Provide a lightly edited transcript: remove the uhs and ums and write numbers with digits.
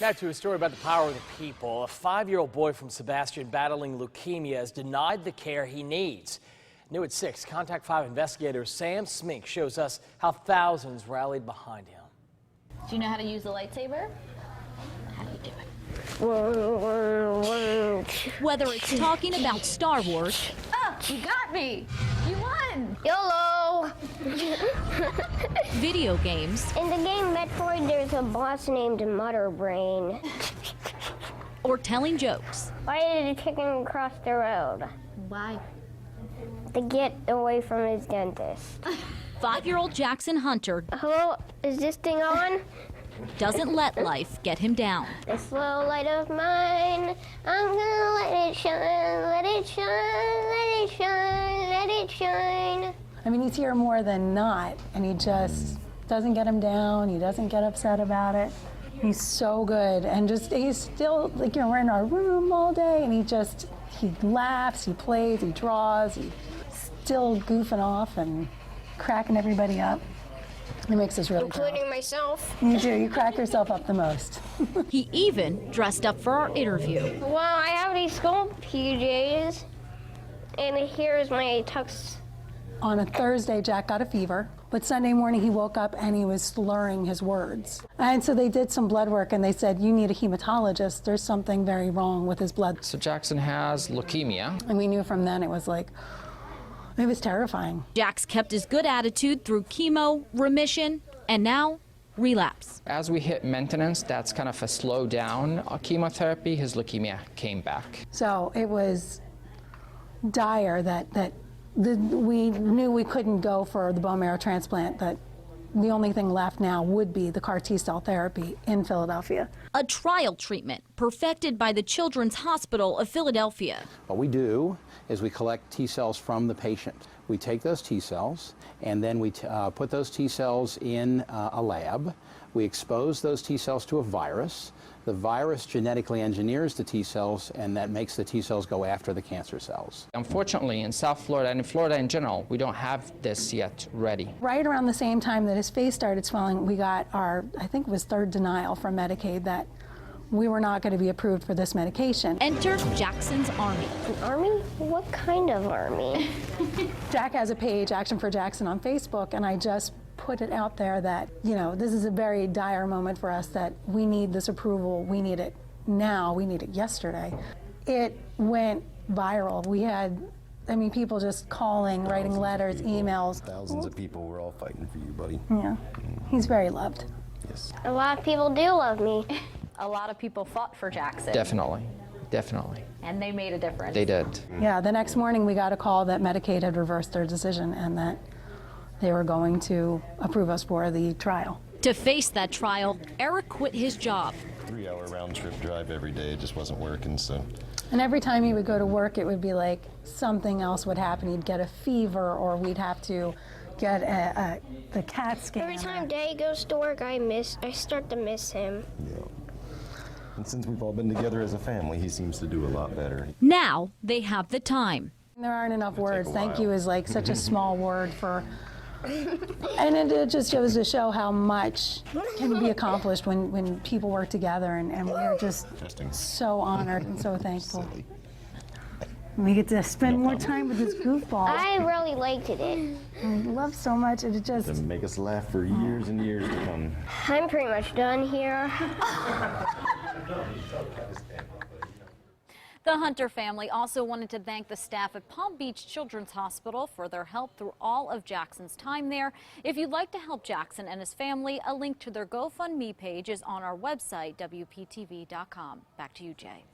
Now to a story about the power of the people. A 5-year-old boy from Sebastian battling leukemia is denied the care he needs. New at 6, Contact 5 investigator Sam Smink shows us how thousands rallied behind him. Do you know how to use the lightsaber? How do you do it? Whether it's talking about Star Wars. Oh, you got me! You won! YOLO! Video games. In the game Metroid, there's a boss named Mutterbrain. Or telling jokes. Why did the chicken cross the road? Why? To get away from his dentist. 5-year-old Jackson Hunter Hello, is this thing on? doesn't let life get him down. This little light of mine, I'm gonna let it shine, let it shine, let it shine, let it shine. I mean, he's here more than not, and he just doesn't get him down. He doesn't get upset about it. He's so good, and he's still, like, we're in our room all day, and he laughs, he plays, he draws, he's still goofing off and cracking everybody up. It makes us really proud. Including myself. You do, you crack yourself up the most. He even dressed up for our interview. Well, I have these school PJs, and here's my tux. On a Thursday, Jack got a fever, but Sunday morning he woke up and he was slurring his words. And so they did some blood work and they said, you need a hematologist. There's something very wrong with his blood. So Jackson has leukemia. And we knew from then it was terrifying. Jack's kept his good attitude through chemo, remission, and now relapse. As we hit maintenance, that's kind of a slow down chemotherapy. His leukemia came back. So it was dire that we knew we couldn't go for the bone marrow transplant, that the only thing left now would be the CAR T-cell therapy in Philadelphia. A trial treatment perfected by the Children's Hospital of Philadelphia. What we do is we collect T-cells from the patient. We take those T-cells and then we put those T-cells in a lab. We expose those T-cells to a virus. The virus genetically engineers the T-cells, and that makes the T-cells go after the cancer cells. Unfortunately, in South Florida and in Florida in general, we don't have this yet ready. Right around the same time that his face started swelling, we got our, I think it was third denial from Medicaid that we were not going to be approved for this medication. Enter Jackson's Army. An army? What kind of army? Jack has a page, Action for Jackson, on Facebook, and I just put it out there that, this is a very dire moment for us, that we need this approval. We need it now. We need it yesterday. It went viral. We had, people just calling, writing letters, emails. Thousands of people were all fighting for you, buddy. Yeah. He's very loved. Yes. A lot of people do love me. A lot of people fought for Jackson. Definitely. And they made a difference. They did. Yeah, the next morning we got a call that Medicaid had reversed their decision and that they were going to approve us for the trial. To face that trial, Eric quit his job. 3-hour round trip drive every day, it just wasn't working, so. And every time he would go to work, it would be like something else would happen. He'd get a fever, or we'd have to get the CAT scan. Every time Daddy goes to work, I start to miss him. Yeah. And since we've all been together as a family, he seems to do a lot better. Now they have the time. There aren't enough words. Thank you is like such a small word for, and it just goes to show how much can be accomplished when people work together, and we're just so honored and so thankful. We get to spend more time with this goofball. I really liked it. I love so much, and it just To make us laugh for years and years to come. I'm pretty much done here. The Hunter family also wanted to thank the staff at Palm Beach Children's Hospital for their help through all of Jackson's time there. If you'd like to help Jackson and his family, a link to their GoFundMe page is on our website, WPTV.com. Back to you, Jay.